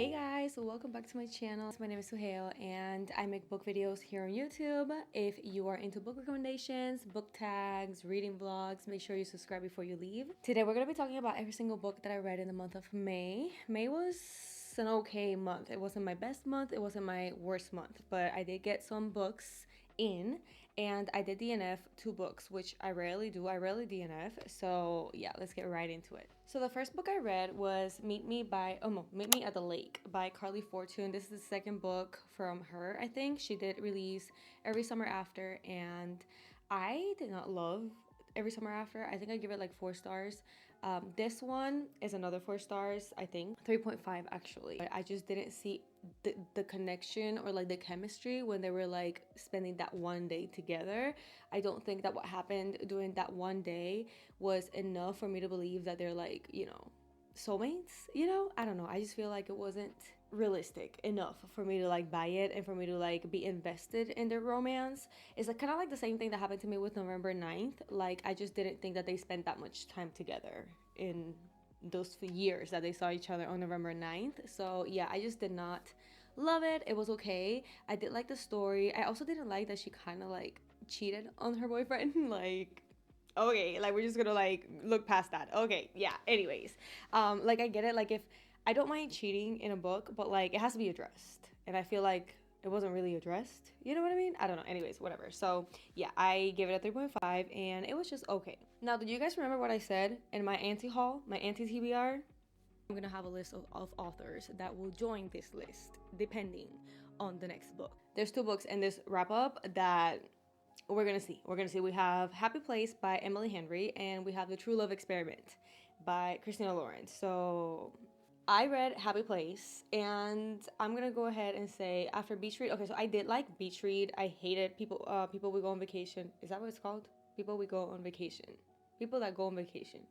Hey guys, welcome back to my channel. My name is Suhail and I make book videos here on YouTube. If you are into book recommendations, book tags, reading vlogs, make sure you subscribe before you leave. Today we're going to be talking about every single book that I read in the month of May. May was an okay month. It wasn't my best month, it wasn't my worst month, but I did get some books in and I did DNF 2 books, which I rarely do. I rarely DNF. So yeah, let's get right into it. So the first book I read was Meet Me at the Lake by Carly Fortune. This is the second book from her, I think. She did release Every Summer After, and I did not love Every Summer After. I think I give it like 4 stars. This one is another 4 stars, I think 3.5 actually. I just didn't see the connection or like the chemistry when they were like spending that one day together. I don't think that what happened during that one day was enough for me to believe that they're like, soulmates, I don't know. I just feel like it wasn't realistic enough for me to like buy it and for me to like be invested in their romance. It's like kind of like the same thing that happened to me with November 9th. Like I just didn't think that they spent that much time together in those years that they saw each other on November 9th. So yeah, I just did not love it. It was okay. I did like the story. I also didn't like that she kind of like cheated on her boyfriend. Like, okay, like we're just gonna like look past that. Okay, yeah, anyways, like I get it. Like if I don't mind cheating in a book, but like it has to be addressed, and I feel like it wasn't really addressed. You know what I mean? I don't know. Anyways, whatever. So yeah, I gave it a 3.5 and it was just okay. Now, did you guys remember what I said in my anti-haul, my anti-TBR? I'm gonna have a list of authors that will join this list depending on the next book. There's 2 books in this wrap up that we're gonna see. We have Happy Place by Emily Henry and we have The True Love Experiment by Christina Lawrence. So I read Happy Place and I'm gonna go ahead and say after Beach Read. Okay, so I did like Beach Read. I hated people we go on vacation. Is that what it's called? People we go on vacation. People that go on vacation.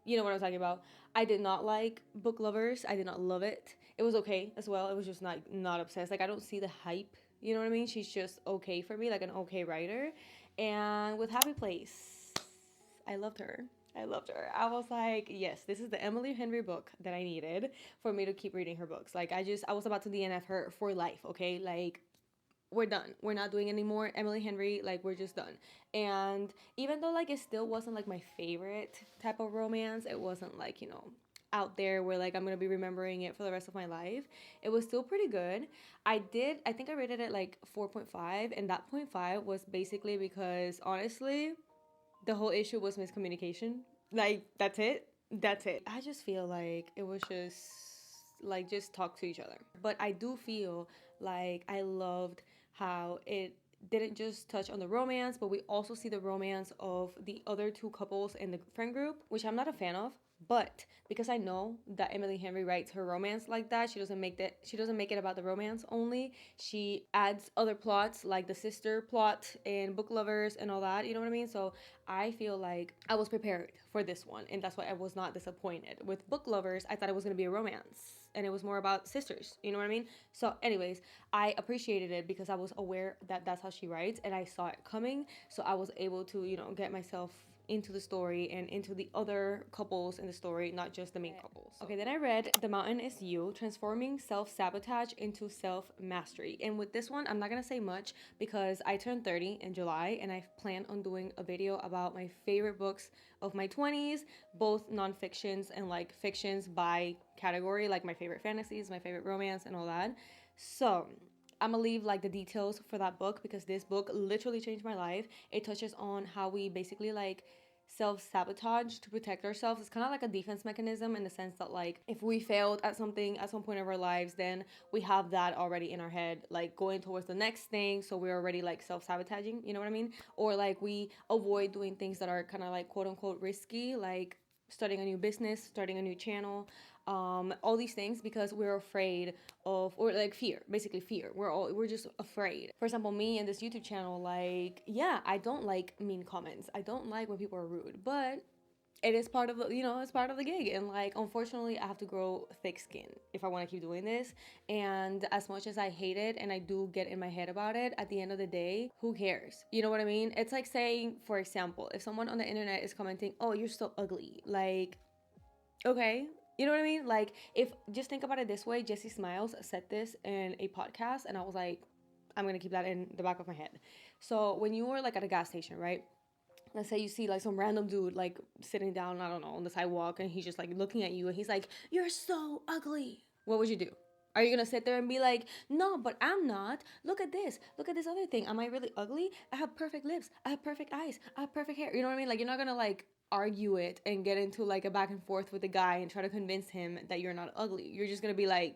You know what I'm talking about. I did not like Book Lovers. I did not love it. It was okay as well. It was just not obsessed. Like I don't see the hype. You know what I mean? She's just okay for me, like an okay writer. And with Happy Place, I loved her. I was like, yes, this is the Emily Henry book that I needed for me to keep reading her books. Like I was about to DNF her for life, okay? Like we're done. We're not doing any more Emily Henry. Like we're just done. And even though like it still wasn't like my favorite type of romance, it wasn't like, out there where like I'm gonna be remembering it for the rest of my life. It was still pretty good. I think I rated it like 4.5, and that 0.5 was basically because honestly the whole issue was miscommunication. Like that's it. I just feel like it was just talk to each other. But I do feel like I loved how it didn't just touch on the romance, but we also see the romance of the other 2 couples in the friend group, which I'm not a fan of. But because I know that Emily Henry writes her romance like that, she doesn't make it about the romance only. She adds other plots like the sister plot and Book Lovers and all that, you know what I mean? So I feel like I was prepared for this one, and that's why I was not disappointed. With Book Lovers, I thought it was going to be a romance and it was more about sisters, you know what I mean? So anyways, I appreciated it because I was aware that that's how she writes and I saw it coming, so I was able to, get myself into the story and into the other couples in the story, not just the main couples. Okay, then I read The Mountain Is You, Transforming Self-Sabotage into Self-Mastery. And with this one, I'm not gonna say much because I turned 30 in July and I plan on doing a video about my favorite books of my 20s, both non-fictions and like fictions by category, like my favorite fantasies, my favorite romance and all that. So I'm gonna leave like the details for that book because this book literally changed my life. It touches on how we basically like self-sabotage to protect ourselves. It's kind of like a defense mechanism in the sense that like if we failed at something at some point of our lives, then we have that already in our head, like going towards the next thing, so we're already like self-sabotaging, you know what I mean? Or like we avoid doing things that are kind of like quote unquote risky, like starting a new business, starting a new channel, all these things because we're afraid of, or like fear, basically fear. We're just afraid. For example, me and this YouTube channel, like, yeah, I don't like mean comments. I don't like when people are rude, but it is part of the, it's part of the gig. And like, unfortunately, I have to grow thick skin if I want to keep doing this. And as much as I hate it and I do get in my head about it, at the end of the day, who cares? You know what I mean? It's like saying, for example, if someone on the internet is commenting, oh, you're so ugly, like, okay, You know what I mean? Like, if just think about it this way, Jesse Smiles said this in a podcast, and I was like, I'm gonna keep that in the back of my head. So when you were like at a gas station, right? Let's say you see like some random dude like sitting down, I don't know, on the sidewalk, and he's just like looking at you, and he's like, "You're so ugly." What would you do? Are you gonna sit there and be like, "No, but I'm not. Look at this. Look at this other thing. Am I really ugly? I have perfect lips. I have perfect eyes. I have perfect hair." You know what I mean? Like, you're not gonna like argue it and get into like a back and forth with the guy and try to convince him that you're not ugly. You're just gonna be like,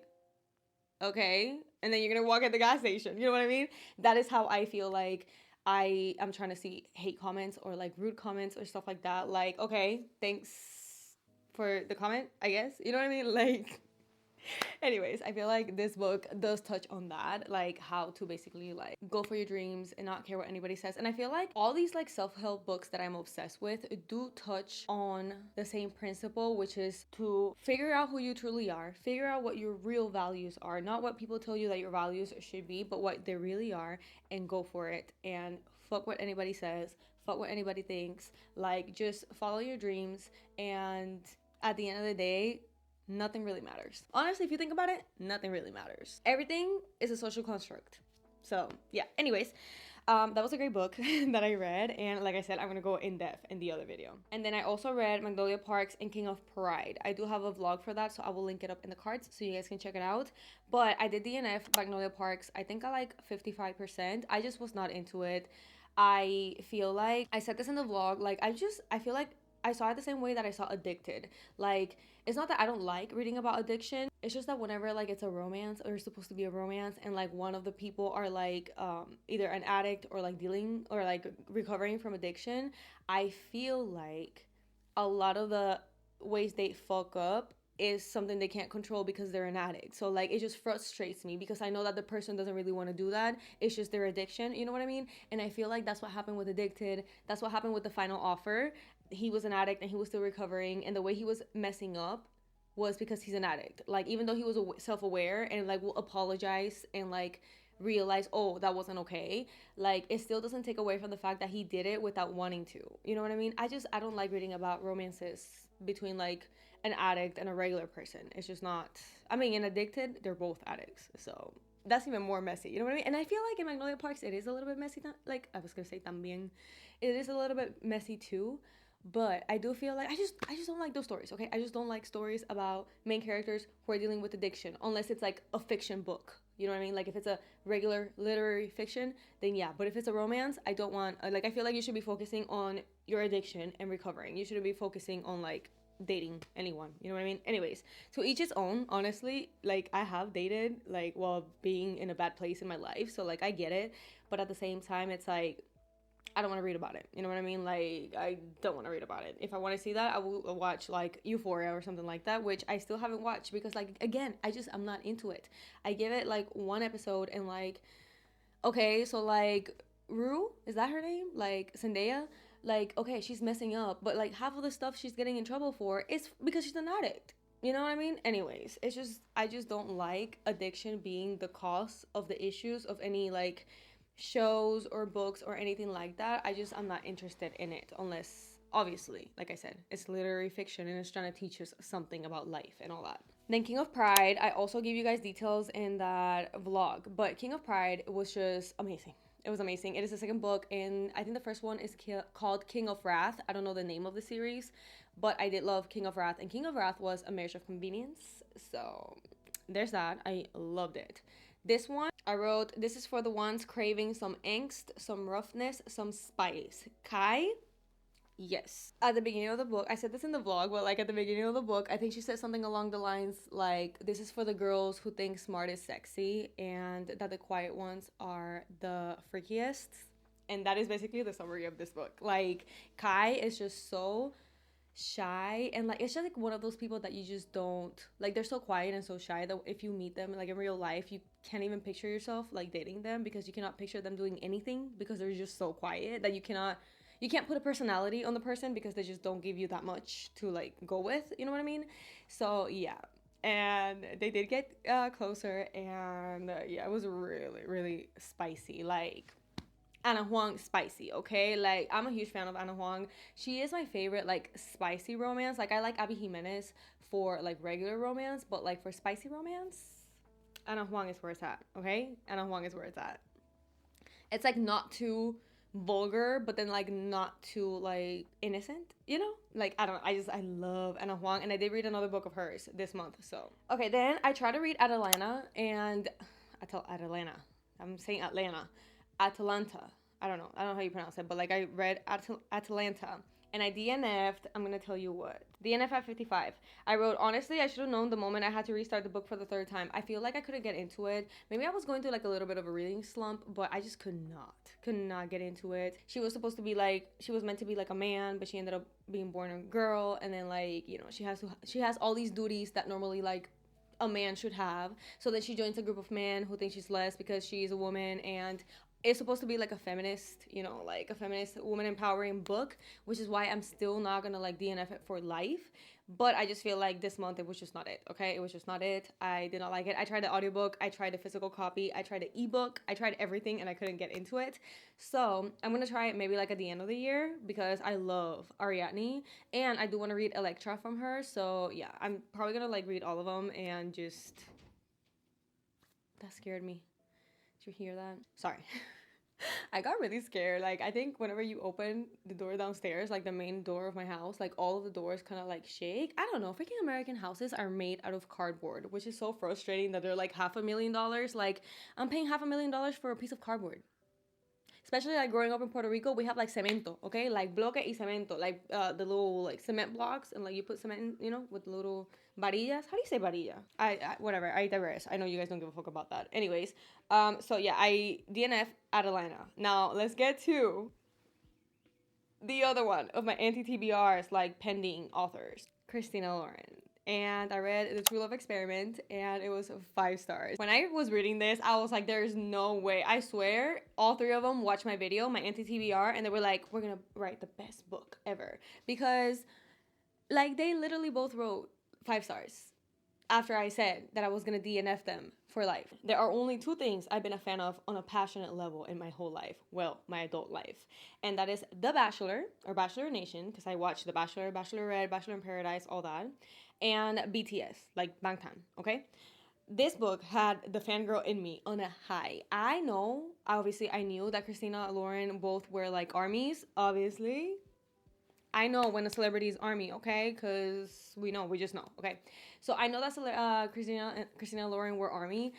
okay, and then you're gonna walk at the gas station. You know what I mean? That is how I feel like I am trying to see hate comments or like rude comments or stuff like that. Like, okay, thanks for the comment, I guess. You know what I mean? Like, anyways, I feel like this book does touch on that, like how to basically like go for your dreams and not care what anybody says. And I feel like all these like self-help books that I'm obsessed with do touch on the same principle, which is to figure out who you truly are, figure out what your real values are, not what people tell you that your values should be, but what they really are, and go for it. And fuck what anybody says, fuck what anybody thinks. Like, just follow your dreams, and at the end of the day, nothing really matters. Honestly, if you think about it, nothing really matters. Everything is a social construct. So, yeah. Anyways, that was a great book that I read. And like I said, I'm going to go in depth in the other video. And then I also read Magnolia Parks and King of Pride. I do have a vlog for that, so I will link it up in the cards so you guys can check it out. But I did DNF Magnolia Parks. I think I like 55%. I just was not into it. I feel like, I said this in the vlog, like I feel like I saw it the same way that I saw Addicted. Like, it's not that I don't like reading about addiction. It's just that whenever like it's a romance, or it's supposed to be a romance, and like one of the people are like either an addict or like dealing or like recovering from addiction, I feel like a lot of the ways they fuck up is something they can't control because they're an addict. So like, it just frustrates me because I know that the person doesn't really want to do that. It's just their addiction, you know what I mean? And I feel like that's what happened with Addicted. That's what happened with The Final Offer. He was an addict and he was still recovering, and the way he was messing up was because he's an addict. Like, even though he was self-aware and like will apologize and like realize, oh, that wasn't okay, like, it still doesn't take away from the fact that he did it without wanting to. You know what I mean? I don't like reading about romances between like an addict and a regular person. It's just not, I mean, in Addicted, they're both addicts, so that's even more messy. You know what I mean? And I feel like in Magnolia Parks, it is a little bit messy. Like, I was gonna say también, it is a little bit messy too. But I do feel like I just don't like those stories, okay? I just don't like stories about main characters who are dealing with addiction, unless it's like a fiction book. You know what I mean? Like, if it's a regular literary fiction, then yeah. But if it's a romance, I don't want, like, I feel like you should be focusing on your addiction and recovering. You shouldn't be focusing on like dating anyone. You know what I mean? Anyways, to each its own. Honestly, like, I have dated like while being in a bad place in my life, so like I get it. But at the same time, it's like, I don't want to read about it. You know what I mean? Like, I don't want to read about it. If I want to see that, I will watch like Euphoria or something like that, which I still haven't watched because, like, again, I'm not into it. I give it like one episode and like, okay, so like Rue, is that her name? Like Zendaya? Like, okay, she's messing up, but like half of the stuff she's getting in trouble for is because she's an addict. You know what I mean? Anyways, it's just, I just don't like addiction being the cause of the issues of any like shows or books or anything like that. I'm not interested in it unless, obviously, like I said, it's literary fiction and it's trying to teach us something about life and all that. Then King of Pride, I also gave you guys details in that vlog, but King of Pride was just amazing. It was amazing. It is the second book, and I think the first one is called King of Wrath. I don't know the name of the series, but I did love King of Wrath, and King of Wrath was a marriage of convenience. So there's that. I loved it. This one, I wrote, this is for the ones craving some angst, some roughness, some spice. Kai? Yes. At the beginning of the book, I said this in the vlog, but like at the beginning of the book, I think she said something along the lines like, this is for the girls who think smart is sexy and that the quiet ones are the freakiest. And that is basically the summary of this book. Like, Kai is just so shy, and like, it's just like one of those people that you just don't like. They're so quiet and so shy that if you meet them like in real life, you can't even picture yourself like dating them, because you cannot picture them doing anything because they're just so quiet that you can't put a personality on the person because they just don't give you that much to like go with, you know what I mean? So yeah, and they did get closer, and yeah, it was really, really spicy. Like, Ana Huang spicy, okay? Like, I'm a huge fan of Ana Huang. She is my favorite, like, spicy romance. Like, I like Abby Jimenez for, like, regular romance, but, like, for spicy romance, Ana Huang is where it's at, okay? Ana Huang is where it's at. It's, like, not too vulgar, but then, like, not too, like, innocent, you know? Like, I don't know. I love Ana Huang, and I did read another book of hers this month, so. Okay, then I tried to read Atalanta, and Atalanta. I'm saying Atlanta. Atalanta. I don't know how you pronounce it, but like I read Atalanta and I DNF'd. I'm gonna tell you what. DNF at 55. I wrote, honestly, I should have known the moment I had to restart the book for the third time. I feel like I couldn't get into it. Maybe I was going through like a little bit of a reading slump, but I just could not get into it. She was supposed to be like, she was meant to be like a man, but she ended up being born a girl. And then like, you know, she has all these duties that normally like a man should have. So then she joins a group of men who think she's less because she's a woman, and it's supposed to be like a feminist, you know, like a feminist woman empowering book, which is why I'm still not gonna like DNF it for life. But I just feel like this month it was just not it, okay? It was just not it. I did not like it. I tried the audiobook, I tried the physical copy, I tried the ebook, I tried everything and I couldn't get into it. So I'm gonna try it maybe like at the end of the year because I love Ariadne and I do want to read Electra from her. So yeah, I'm probably gonna like read all of them and just. That scared me. Did you hear that? Sorry. I got really scared. Like, I think whenever you open the door downstairs, like the main door of my house, like all of the doors kind of like shake. I don't know. Freaking American houses are made out of cardboard, which is so frustrating that they're like $500,000. Like, I'm paying $500,000 for a piece of cardboard. Especially like growing up in Puerto Rico, we have like cemento, okay? Like bloque y cemento, like the little like cement blocks, and like you put cement in, you know, with little varillas. How do you say varilla? Whatever. I digress. I know you guys don't give a fuck about that. Anyways, so yeah, I DNF Atalanta. Now let's get to the other one of my anti-TBRs, like pending authors, Christina Lauren. And I read The True Love Experiment, and it was 5 stars. When I was reading this, I was like, there's no way. I swear, all 3 of them watched my video, my anti-TBR, and they were like, we're gonna write the best book ever. Because, like, they literally both wrote 5 stars after I said that I was gonna DNF them for life. There are only 2 things I've been a fan of on a passionate level in my whole life. Well, my adult life. And that is The Bachelor, or Bachelor Nation, because I watched The Bachelor, Bachelorette, Bachelor in Paradise, all that. And BTS, like bangtan, okay? This book had the fangirl in me on a high. I knew that Christina and Lauren both were like armies, obviously. I know when a celebrity is army, okay? Because we just know, okay? So I know that Christina and Lauren were army,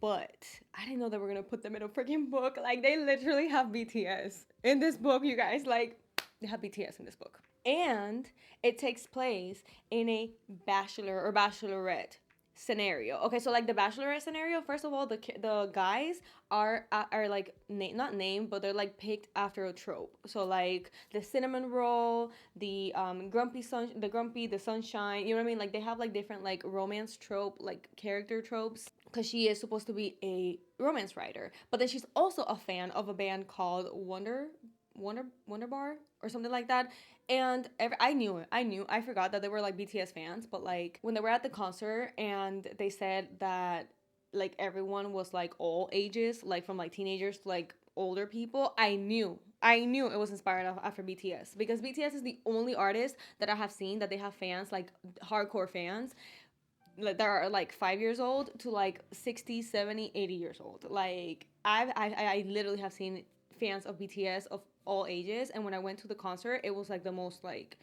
but I didn't know that we're going to put them in a freaking book. Like, they literally have BTS in this book, you guys. Like, they have BTS in this book. And it takes place in a bachelor or bachelorette scenario. Okay, so like the bachelorette scenario, first of all, the guys are like not named, but they're like picked after a trope. So like the cinnamon roll, the the sunshine, you know what I mean? Like they have like different like romance trope, like character tropes, because she is supposed to be a romance writer, but then she's also a fan of a band called Wonder Bar or something like that. And I forgot that they were like BTS fans, but like when they were at the concert and they said that like everyone was like all ages, like from like teenagers to like older people, I knew it was inspired after BTS, because BTS is the only artist that I have seen that they have fans, like hardcore fans, like that are like 5 years old to like 60, 70, 80 years old. Like I literally have seen fans of BTS of all ages, and when I went to the concert, it was like the most like,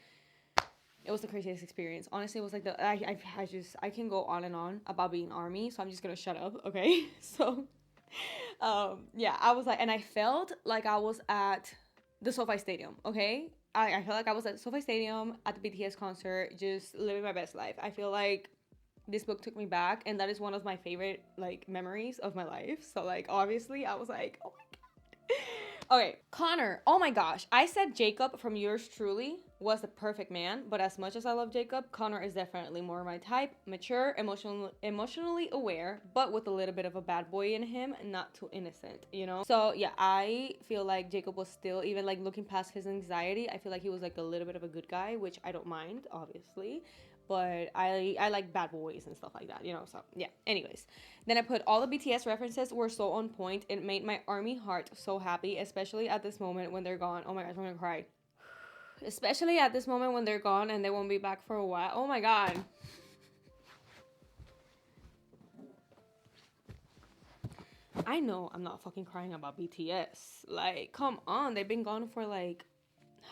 it was the craziest experience. Honestly, it was like I can go on and on about being army, so I'm just gonna shut up, okay? So yeah, I was like, and I felt like I was at the SoFi Stadium, okay? I felt like I was at SoFi Stadium at the BTS concert, just living my best life. I feel like this book took me back, and that is one of my favorite like memories of my life. So like obviously I was like, oh my god. Okay, Connor. Oh my gosh. I said Jacob from Yours Truly was the perfect man, but as much as I love Jacob, Connor is definitely more my type. Mature, emotionally aware, but with a little bit of a bad boy in him, not too innocent, you know? So yeah, I feel like Jacob was still, even like looking past his anxiety, I feel like he was like a little bit of a good guy, which I don't mind, obviously. but I like bad boys and stuff like that, you know. So yeah. Anyways, then I put all the BTS references were so on point. It made my army heart so happy, especially at this moment when they're gone. Oh my gosh, I'm gonna cry. Especially at this moment when they're gone and they won't be back for a while. Oh my god. I know I'm not fucking crying about BTS. Like, come on. They've been gone for like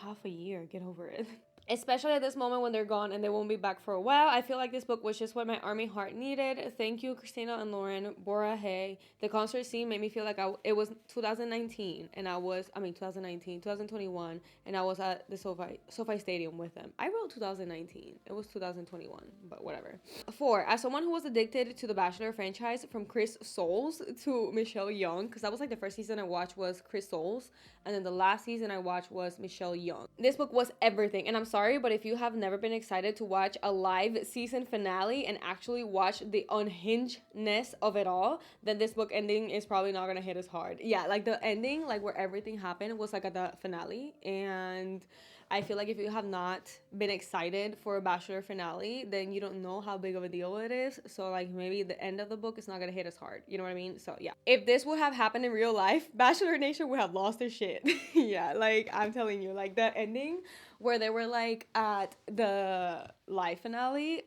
half a year. Get over it. Especially at this moment when they're gone and they won't be back for a while. I feel like this book was just what my army heart needed. Thank you, Christina and Lauren. Bora, hey. The concert scene made me feel like it was 2019 and 2021, and I was at the SoFi Stadium with them. I wrote 2019. It was 2021, but whatever. 4. As someone who was addicted to the Bachelor franchise from Chris Soules to Michelle Young, because that was like the first season I watched was Chris Soules, and then the last season I watched was Michelle Young. This book was everything, and I'm sorry, but if you have never been excited to watch a live season finale and actually watch the unhingedness of it all, then this book ending is probably not gonna hit as hard. Yeah, like the ending, like where everything happened was like at the finale, and I feel like if you have not been excited for a Bachelor finale, then you don't know how big of a deal it is. So like maybe the end of the book is not gonna hit as hard. You know what I mean? So yeah. If this would have happened in real life, Bachelor Nation would have lost their shit. Yeah, like I'm telling you, like the ending where they were like at the live finale.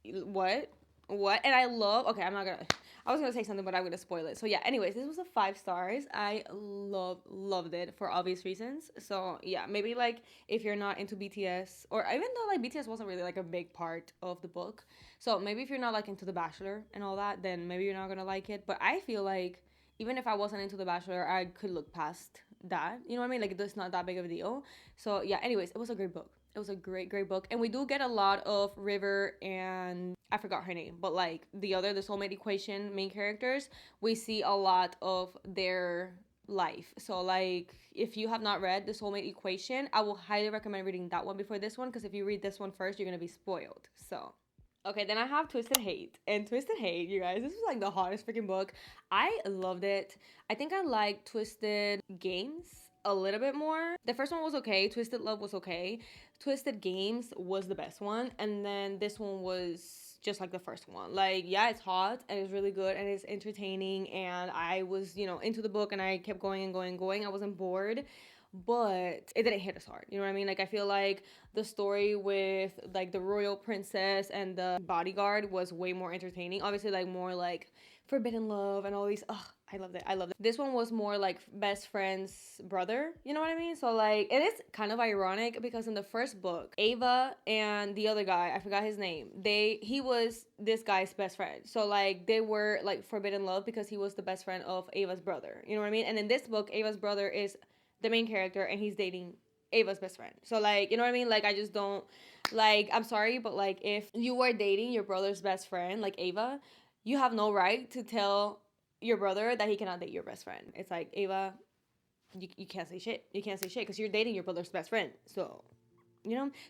What? And I love, okay, I was gonna say something, but I'm gonna spoil it. So yeah, anyways, this was a 5 stars. I loved it for obvious reasons. So yeah, maybe like if you're not into BTS, or even though like BTS wasn't really like a big part of the book, so maybe if you're not like into The Bachelor and all that, then maybe you're not gonna like it. But I feel like even if I wasn't into The Bachelor, I could look past that. You know what I mean? Like it's not that big of a deal. So yeah, anyways, it was a great book. It was a great book. And we do get a lot of River and I forgot her name, but like the soulmate equation main characters, we see a lot of their life. So like if you have not read the soulmate equation, I will highly recommend reading that one before this one, because if you read this one first, you're gonna be spoiled. So okay, then I have Twisted Hate. And Twisted Hate, you guys, this was like the hottest freaking book. I loved it. I think I liked Twisted Games a little bit more. The first one was okay. Twisted Love was okay. Twisted Games was the best one. And then this one was just like the first one. Like, yeah, it's hot and it's really good and it's entertaining. And I was, into the book and I kept going and going and going. I wasn't bored, but it didn't hit as hard. You know what I mean? Like, I feel like the story with like the royal princess and the bodyguard was way more entertaining. Obviously, like more like forbidden love and all these. I loved it. This one was more like best friend's brother. You know what I mean? So like it is kind of ironic because in the first book, Ava and the other guy, I forgot his name, he was this guy's best friend. So like they were like forbidden love because he was the best friend of Ava's brother. You know what I mean? And in this book, Ava's brother is the main character and he's dating Ava's best friend. So like, you know what I mean? Like I just don't like, I'm sorry, but like if you are dating your brother's best friend, like Ava, you have no right to tell your brother that he cannot date your best friend. It's like, Ava, you can't say shit. You can't say shit because you're dating your brother's best friend. So,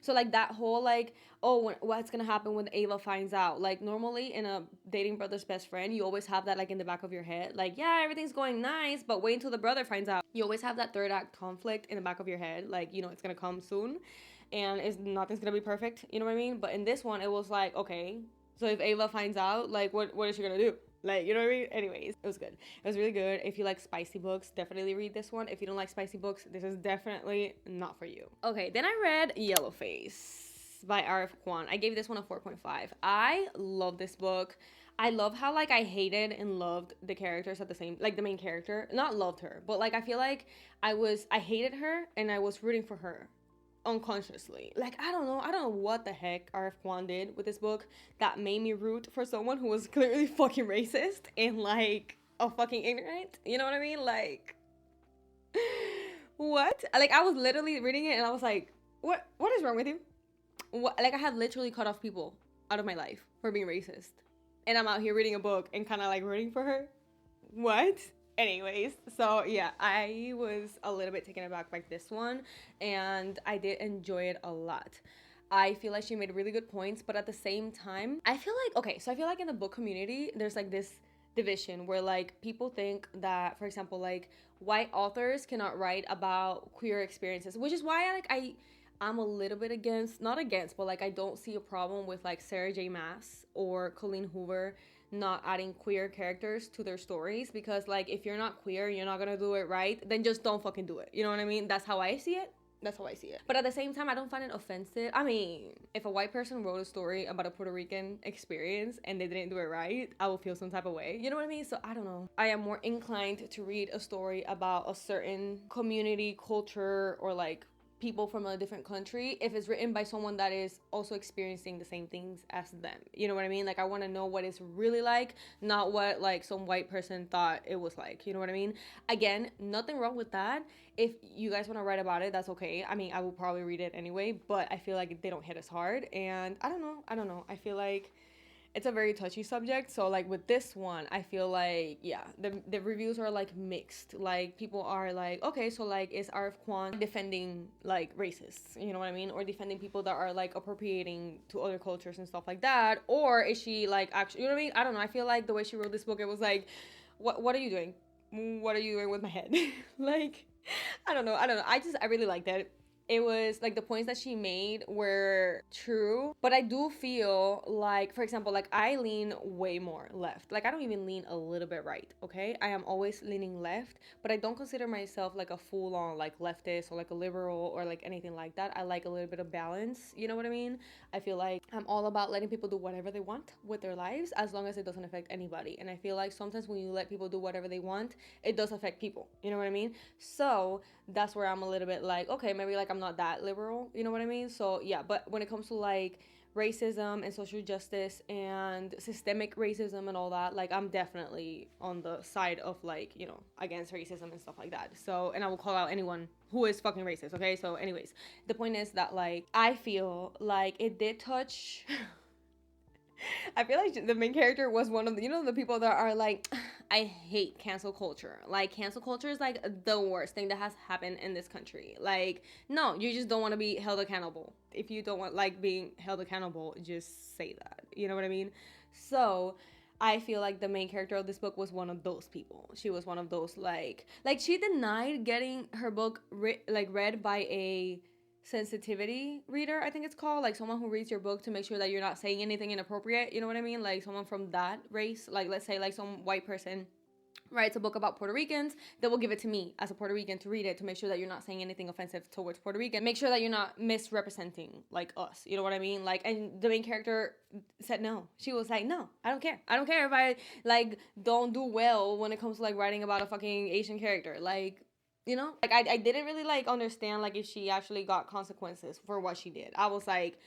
So, like, that whole, like, what's going to happen when Ava finds out? Like, normally in a dating brother's best friend, you always have that, like, in the back of your head. Like, yeah, everything's going nice, but wait until the brother finds out. You always have that third act conflict in the back of your head. Like, it's going to come soon. And nothing's going to be perfect. You know what I mean? But in this one, it was like, okay, so if Ava finds out, like, what is she going to do? Like, you know what I mean? Anyways, it was good. It was really good. If you like spicy books, definitely read this one. If you don't like spicy books, this is definitely not for you. Okay, then I read Yellowface by R.F. Kuang. I gave this one a 4.5. I love this book. I love how, like, I hated and loved the characters at the same, like, the main character. Not loved her, but, like, I feel like I hated her and I was rooting for her unconsciously. Like, I don't know what the heck R.F. Kuang did with this book that made me root for someone who was clearly fucking racist and like a fucking ignorant. You know what I mean? Like, what? Like, I was literally reading it and I was like, what is wrong with you? What? Like, I have literally cut off people out of my life for being racist, and I'm out here reading a book and kind of like rooting for her. What? Anyways, so yeah, I was a little bit taken aback by this one, and I did enjoy it a lot. I feel like she made really good points, but at the same time, I feel like in the book community, there's like this division where like people think that, for example, like white authors cannot write about queer experiences, which is why I'm a little bit against, not against, but like I don't see a problem with like Sarah J. Maas or Colleen Hoover not adding queer characters to their stories, because like if you're not queer, you're not gonna do it right, then just don't fucking do it. You know what I mean? That's how I see it. That's how I see it. But at the same time, I don't find it offensive. I mean, if a white person wrote a story about a Puerto Rican experience and they didn't do it right, I will feel some type of way. You know what I mean? So I don't know. I am more inclined to read a story about a certain community, culture, or like people from a different country if it's written by someone that is also experiencing the same things as them. You know what I mean? Like I want to know what it's really like, not what like some white person thought it was like. You know what I mean? Again, nothing wrong with that. If you guys want to write about it, that's okay. I mean, I will probably read it anyway, but I feel like they don't hit as hard. And I don't know. I feel like it's a very touchy subject. So like with this one, I feel like, yeah, the reviews are like mixed. Like people are like, okay, so like is RF Kwan defending like racists, you know what I mean, or defending people that are like appropriating to other cultures and stuff like that, or is she like actually, you know what I mean? I don't know. I feel like the way she wrote this book, it was like, what are you doing? What are you doing with my head? Like I don't know. I really liked it. It was like the points that she made were true, but I do feel like, for example, like I lean way more left. Like I don't even lean a little bit right, okay? I am always leaning left, but I don't consider myself like a full-on like leftist or like a liberal or like anything like that. I like a little bit of balance, you know what I mean? I feel like I'm all about letting people do whatever they want with their lives as long as it doesn't affect anybody. And I feel like sometimes when you let people do whatever they want, it does affect people, you know what I mean? So that's where I'm a little bit like, okay, maybe like I'm not that liberal, you know what I mean? So yeah, but when it comes to like racism and social justice and systemic racism and all that, like I'm definitely on the side of like, you know, against racism and stuff like that. So, and I will call out anyone who is fucking racist, okay? So anyways, the point is that like I feel like it did touch I feel like the main character was one of the, you know, the people that are like, I hate cancel culture. Like, cancel culture is like the worst thing that has happened in this country. Like, no, you just don't want to be held accountable. If you don't want like being held accountable, just say that. You know what I mean? So I feel like the main character of this book was one of those people. She was one of those like she denied getting her book read by a sensitivity reader, I think it's called, like someone who reads your book to make sure that you're not saying anything inappropriate, you know what I mean? Like someone from that race, like let's say like some white person writes a book about Puerto Ricans, they will give it to me as a Puerto Rican to read it to make sure that you're not saying anything offensive towards Puerto Rican, make sure that you're not misrepresenting like us, you know what I mean? Like, and the main character said no. She was like, no, I don't care if I like don't do well when it comes to like writing about a fucking Asian character. Like, you know, like I didn't really like understand like if she actually got consequences for what she did. I was like,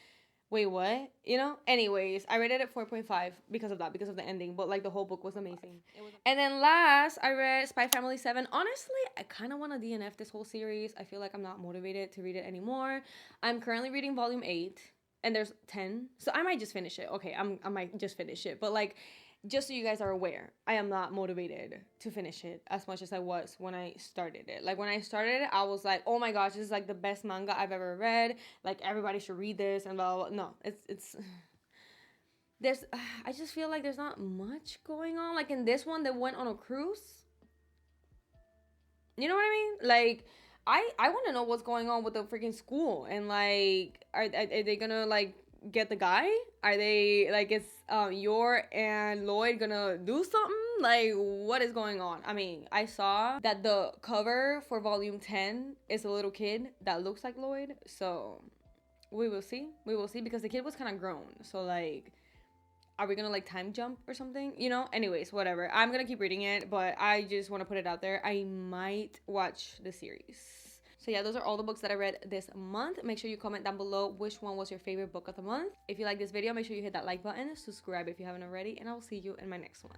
wait, what? You know? Anyways, I rated it 4.5 because of that, because of the ending. But like the whole book was amazing. And then last, I read Spy Family 7. Honestly, I kind of want to DNF this whole series. I feel like I'm not motivated to read it anymore. I'm currently reading volume 8 and there's 10. So I might just finish it. Okay, I might just finish it. But like, just so you guys are aware, I am not motivated to finish it as much as I was when I started it. Like, when I started it, I was like, oh my gosh, this is like the best manga I've ever read. Like, everybody should read this and blah, blah, blah. No, it's there's, I just feel like there's not much going on. Like, in this one, they went on a cruise. You know what I mean? Like, I want to know what's going on with the freaking school. And, like, are they gonna, like, get the guy? Are they like, is Yor and Lloyd gonna do something? Like, what is going on? I mean, I saw that the cover for volume 10 is a little kid that looks like Lloyd, so we will see because the kid was kind of grown. So like, are we gonna like time jump or something, you know? Anyways, whatever, I'm gonna keep reading it, but I just want to put it out there, I might watch the series. So yeah, those are all the books that I read this month. Make sure you comment down below which one was your favorite book of the month. If you like this video, make sure you hit that like button, subscribe if you haven't already, and I will see you in my next one.